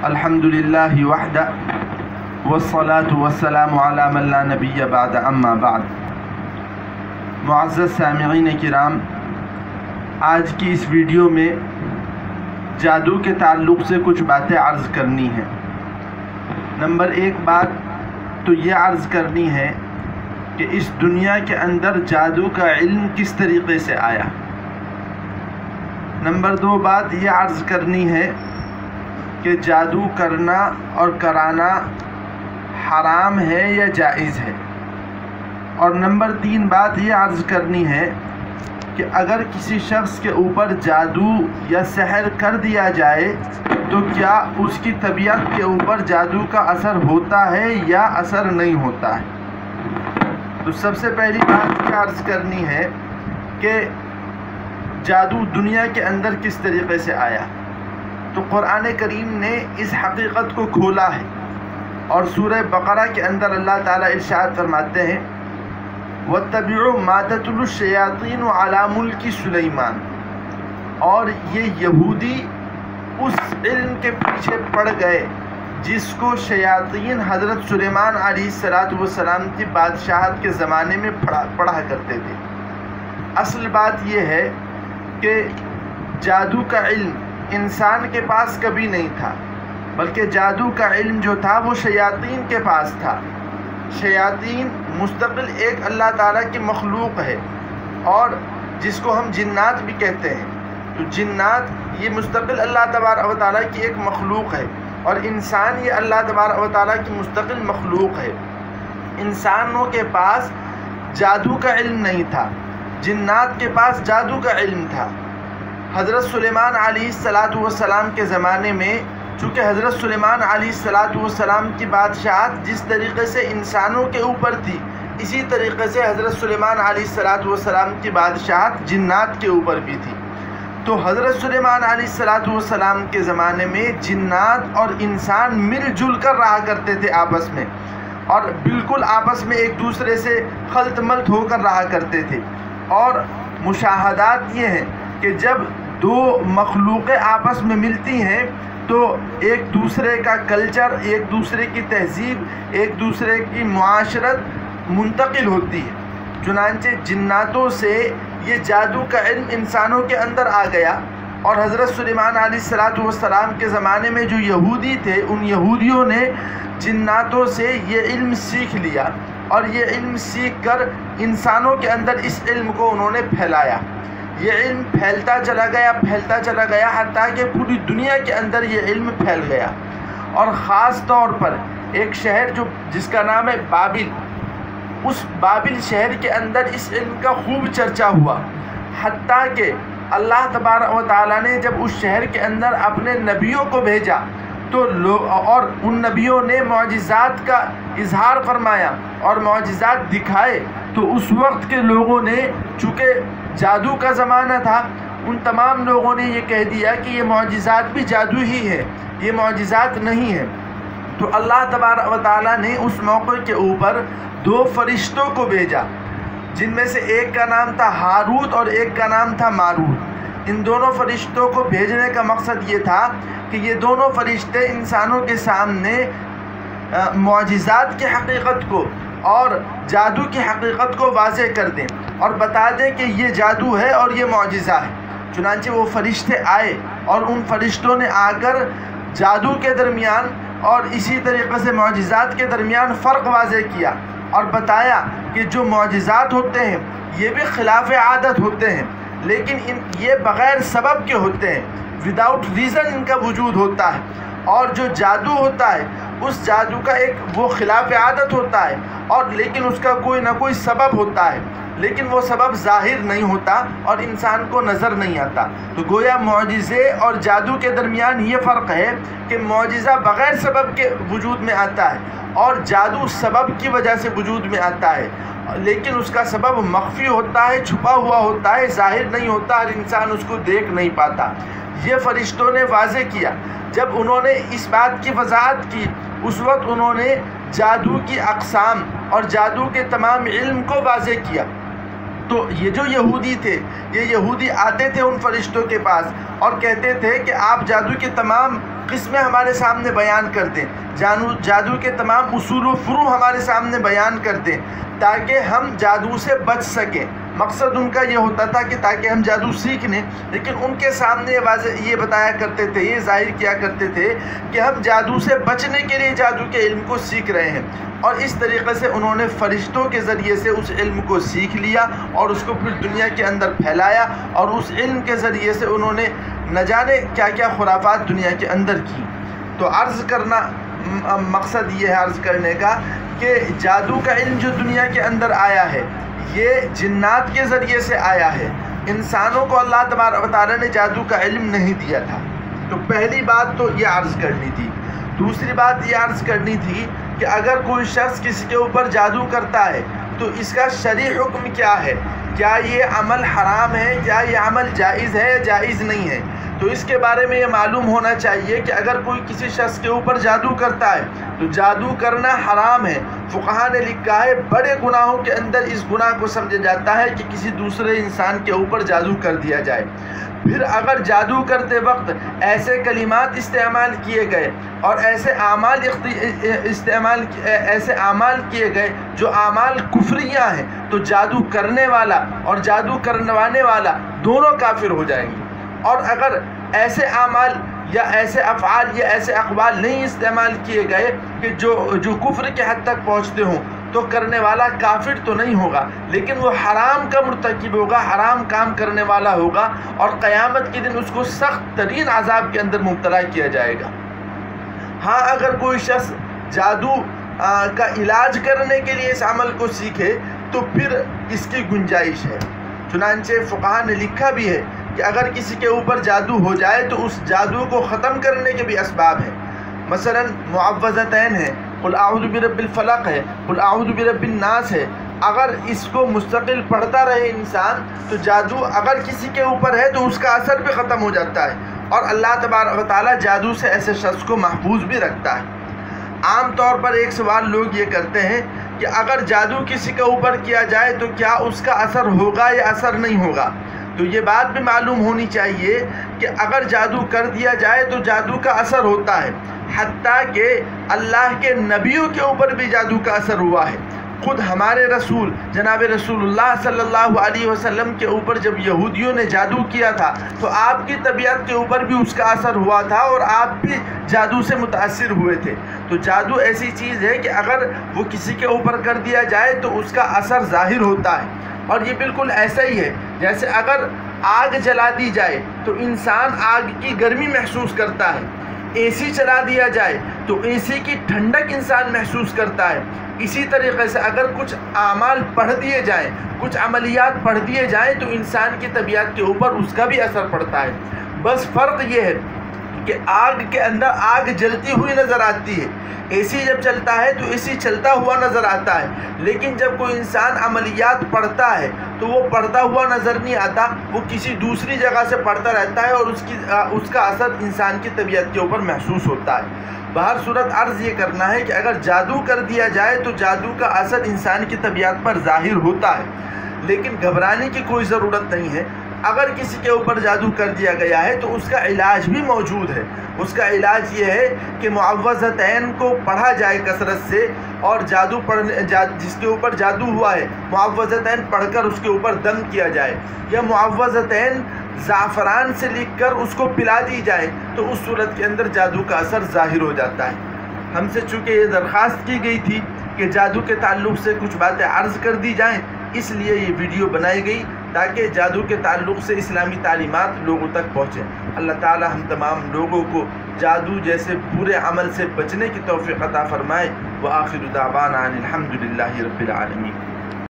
الحمدللہ وحدہ والصلاة والسلام علی من لا نبی بعد اما بعد۔ معزز سامعین کرام، آج کی اس ویڈیو میں جادو کے تعلق سے کچھ باتیں عرض کرنی ہیں۔ نمبر ایک بات تو یہ عرض کرنی ہے کہ اس دنیا کے اندر جادو کا علم کس طریقے سے آیا۔ نمبر دو بات یہ عرض کرنی ہے کہ جادو کرنا اور کرانا حرام ہے یا جائز ہے۔ اور نمبر تین بات یہ عرض کرنی ہے کہ اگر کسی شخص کے اوپر جادو یا سحر کر دیا جائے تو کیا اس کی طبیعت کے اوپر جادو کا اثر ہوتا ہے یا اثر نہیں ہوتا ہے۔ تو سب سے پہلی بات یہ عرض کرنی ہے کہ جادو دنیا کے اندر کس طریقے سے آیا۔ تو قرآن کریم نے اس حقیقت کو کھولا ہے، اور سورہ بقرہ کے اندر اللہ تعالیٰ ارشاد فرماتے ہیں وَاتَّبِعُوا مَا تَتْلُو الشَّيَاطِينُ عَلَى مُلْكِ سُلَيْمَانَ، اور یہ یہودی اس علم کے پیچھے پڑ گئے جس کو شیاطین حضرت سلیمان علیہ السلام کی بادشاہت کے زمانے میں پڑھا کرتے تھے۔ اصل بات یہ ہے کہ جادو کا علم انسان کے پاس کبھی نہیں تھا، بلکہ جادو کا علم جو تھا وہ شیاطین کے پاس تھا۔ شیاطین مستقل ایک اللہ تعالیٰ کی مخلوق ہے، اور جس کو ہم جنات بھی کہتے ہیں۔ تو جنات یہ مستقل اللہ تبارک و تعالیٰ کی ایک مخلوق ہے، اور انسان یہ اللہ تبارک و تعالیٰ کی مستقل مخلوق ہے۔ انسانوں کے پاس جادو کا علم نہیں تھا، جنات کے پاس جادو کا علم تھا۔ حضرت سلیمان علیہ السلام کے زمانے میں چونکہ حضرت سلیمان علیہ السلام کی بادشاہت جس طریقے سے انسانوں کے اوپر تھی، اسی طریقے سے حضرت سلیمان علیہ السلام کی بادشاہت جنات کے اوپر بھی تھی۔ تو حضرت سلیمان علیہ السلام کے زمانے میں جنات اور انسان مل جل کر رہا کرتے تھے آپس میں، اور بالکل آپس میں ایک دوسرے سے خلط ملط ہو کر رہا کرتے تھے۔ اور مشاہدات یہ ہیں کہ جب دو مخلوقیں آپس میں ملتی ہیں تو ایک دوسرے کا کلچر، ایک دوسرے کی تہذیب، ایک دوسرے کی معاشرت منتقل ہوتی ہے۔ چنانچہ جناتوں سے یہ جادو کا علم انسانوں کے اندر آ گیا، اور حضرت سلیمان علیہ السلام کے زمانے میں جو یہودی تھے، ان یہودیوں نے جناتوں سے یہ علم سیکھ لیا، اور یہ علم سیکھ کر انسانوں کے اندر اس علم کو انہوں نے پھیلایا۔ یہ علم پھیلتا چلا گیا حتیٰ کہ پوری دنیا کے اندر یہ علم پھیل گیا۔ اور خاص طور پر ایک شہر جس کا نام ہے بابل، اس بابل شہر کے اندر اس علم کا خوب چرچا ہوا، حتیٰ کہ اللہ تبارک و تعالیٰ نے جب اس شہر کے اندر اپنے نبیوں کو بھیجا تو اور ان نبیوں نے معجزات کا اظہار فرمایا اور معجزات دکھائے، تو اس وقت کے لوگوں نے، چونکہ جادو کا زمانہ تھا، ان تمام لوگوں نے یہ کہہ دیا کہ یہ معجزات بھی جادو ہی ہے، یہ معجزات نہیں ہے۔ تو اللہ تبارک و تعالیٰ نے اس موقع کے اوپر دو فرشتوں کو بھیجا، جن میں سے ایک کا نام تھا ہاروت اور ایک کا نام تھا ماروت۔ ان دونوں فرشتوں کو بھیجنے کا مقصد یہ تھا کہ یہ دونوں فرشتے انسانوں کے سامنے معجزات کی حقیقت کو اور جادو کی حقیقت کو واضح کر دیں، اور بتا دیں کہ یہ جادو ہے اور یہ معجزہ ہے۔ چنانچہ وہ فرشتے آئے، اور ان فرشتوں نے آ کر جادو کے درمیان اور اسی طریقے سے معجزات کے درمیان فرق واضح کیا، اور بتایا کہ جو معجزات ہوتے ہیں یہ بھی خلاف عادت ہوتے ہیں، لیکن یہ بغیر سبب کے ہوتے ہیں، وداؤٹ ریزن ان کا وجود ہوتا ہے۔ اور جو جادو ہوتا ہے اس جادو کا ایک وہ خلاف عادت ہوتا ہے، اور لیکن اس کا کوئی نہ کوئی سبب ہوتا ہے، لیکن وہ سبب ظاہر نہیں ہوتا اور انسان کو نظر نہیں آتا۔ تو گویا معجزے اور جادو کے درمیان یہ فرق ہے کہ معجزہ بغیر سبب کے وجود میں آتا ہے، اور جادو سبب کی وجہ سے وجود میں آتا ہے، لیکن اس کا سبب مخفی ہوتا ہے، چھپا ہوا ہوتا ہے، ظاہر نہیں ہوتا، اور انسان اس کو دیکھ نہیں پاتا۔ یہ فرشتوں نے واضح کیا۔ جب انہوں نے اس بات کی وضاحت کی، اس وقت انہوں نے جادو کی اقسام اور جادو کے تمام علم کو واضح کیا۔ تو یہ جو یہودی تھے، یہ یہودی آتے تھے ان فرشتوں کے پاس اور کہتے تھے کہ آپ جادو کے تمام قسمیں ہمارے سامنے بیان کر دیں، جادو کے تمام اصول و فروع ہمارے سامنے بیان کر دیں تاکہ ہم جادو سے بچ سکیں۔ مقصد ان کا یہ ہوتا تھا کہ تاکہ ہم جادو سیکھ لیں، لیکن ان کے سامنے یہ بتایا کرتے تھے، یہ ظاہر کیا کرتے تھے کہ ہم جادو سے بچنے کے لیے جادو کے علم کو سیکھ رہے ہیں، اور اس طریقے سے انہوں نے فرشتوں کے ذریعے سے اس علم کو سیکھ لیا اور اس کو پھر دنیا کے اندر پھیلایا، اور اس علم کے ذریعے سے انہوں نے نہ جانے کیا کیا خرافات دنیا کے اندر کی۔ تو عرض کرنا، مقصد یہ ہے عرض کرنے کا کہ جادو کا علم جو دنیا کے اندر آیا ہے یہ جنات کے ذریعے سے آیا ہے، انسانوں کو اللہ تبارک و تعالیٰ نے جادو کا علم نہیں دیا تھا۔ تو پہلی بات تو یہ عرض کرنی تھی۔ دوسری بات یہ عرض کرنی تھی کہ اگر کوئی شخص کسی کے اوپر جادو کرتا ہے تو اس کا شرعی حکم کیا ہے، کیا یہ عمل حرام ہے، کیا یہ عمل جائز ہے یا جائز نہیں ہے۔ تو اس کے بارے میں یہ معلوم ہونا چاہیے کہ اگر کوئی کسی شخص کے اوپر جادو کرتا ہے تو جادو کرنا حرام ہے۔ فقہا نے لکھا ہے بڑے گناہوں کے اندر اس گناہ کو سمجھا جاتا ہے کہ کسی دوسرے انسان کے اوپر جادو کر دیا جائے۔ پھر اگر جادو کرتے وقت ایسے کلمات استعمال کیے گئے اور ایسے اعمال کیے گئے جو اعمال کفریہ ہیں تو جادو کرنے والا اور جادو کروانے والا دونوں کافر ہو جائیں گے۔ اور اگر ایسے اعمال یا ایسے افعال یا ایسے اقوال نہیں استعمال کیے گئے کہ جو کفر کے حد تک پہنچتے ہوں تو کرنے والا کافر تو نہیں ہوگا، لیکن وہ حرام کا مرتکب ہوگا، حرام کام کرنے والا ہوگا، اور قیامت کے دن اس کو سخت ترین عذاب کے اندر مبتلا کیا جائے گا۔ ہاں اگر کوئی شخص جادو کا علاج کرنے کے لیے اس عمل کو سیکھے تو پھر اس کی گنجائش ہے۔ چنانچہ فقہا نے لکھا بھی ہے کہ اگر کسی کے اوپر جادو ہو جائے تو اس جادو کو ختم کرنے کے بھی اسباب ہیں۔ مثلا معوذتین ہے، قل اعوذ برب الفلق ہے، قل اعوذ برب الناس ہے، اگر اس کو مستقل پڑھتا رہے انسان تو جادو اگر کسی کے اوپر ہے تو اس کا اثر بھی ختم ہو جاتا ہے، اور اللہ تبارک و تعالیٰ جادو سے ایسے شخص کو محفوظ بھی رکھتا ہے۔ عام طور پر ایک سوال لوگ یہ کرتے ہیں کہ اگر جادو کسی کے اوپر کیا جائے تو کیا اس کا اثر ہوگا یا اثر نہیں ہوگا؟ تو یہ بات بھی معلوم ہونی چاہیے کہ اگر جادو کر دیا جائے تو جادو کا اثر ہوتا ہے، حتیٰ کہ اللہ کے نبیوں کے اوپر بھی جادو کا اثر ہوا ہے۔ خود ہمارے رسول جناب رسول اللہ صلی اللہ علیہ وسلم کے اوپر جب یہودیوں نے جادو کیا تھا تو آپ کی طبیعت کے اوپر بھی اس کا اثر ہوا تھا اور آپ بھی جادو سے متاثر ہوئے تھے۔ تو جادو ایسی چیز ہے کہ اگر وہ کسی کے اوپر کر دیا جائے تو اس کا اثر ظاہر ہوتا ہے، اور یہ بالکل ایسا ہی ہے جیسے اگر آگ جلا دی جائے تو انسان آگ کی گرمی محسوس کرتا ہے، اے سی چلا دیا جائے تو اے سی کی ٹھنڈک انسان محسوس کرتا ہے۔ اسی طریقے سے اگر کچھ اعمال پڑھ دیے جائیں، کچھ عملیات پڑھ دیے جائیں تو انسان کی طبیعت کے اوپر اس کا بھی اثر پڑتا ہے۔ بس فرق یہ ہے کہ آگ کے اندر آگ جلتی ہوئی نظر آتی ہے، اے سی جب چلتا ہے تو اے سی چلتا ہوا نظر آتا ہے، لیکن جب کوئی انسان عملیات پڑھتا ہے تو وہ پڑھتا ہوا نظر نہیں آتا، وہ کسی دوسری جگہ سے پڑھتا رہتا ہے اور اس کا اثر انسان کی طبیعت کے اوپر محسوس ہوتا ہے۔ بہر صورت عرض یہ کرنا ہے کہ اگر جادو کر دیا جائے تو جادو کا اثر انسان کی طبیعت پر ظاہر ہوتا ہے، لیکن گھبرانے کی کوئی ضرورت نہیں ہے۔ اگر کسی کے اوپر جادو کر دیا گیا ہے تو اس کا علاج بھی موجود ہے۔ اس کا علاج یہ ہے کہ معوذتین کو پڑھا جائے کثرت سے، اور جس کے اوپر جادو ہوا ہے معوذتین پڑھ کر اس کے اوپر دم کیا جائے، یا معوذتین زعفران سے لکھ کر اس کو پلا دی جائے، تو اس صورت کے اندر جادو کا اثر ظاہر ہو جاتا ہے۔ ہم سے چونکہ یہ درخواست کی گئی تھی کہ جادو کے تعلق سے کچھ باتیں عرض کر دی جائیں، اس لیے یہ ویڈیو بنائی گئی تاکہ جادو کے تعلق سے اسلامی تعلیمات لوگوں تک پہنچیں۔ اللہ تعالی ہم تمام لوگوں کو جادو جیسے برے عمل سے بچنے کی توفیق عطا فرمائے۔ وآخر دعوانا ان الحمد للہ رب العالمین۔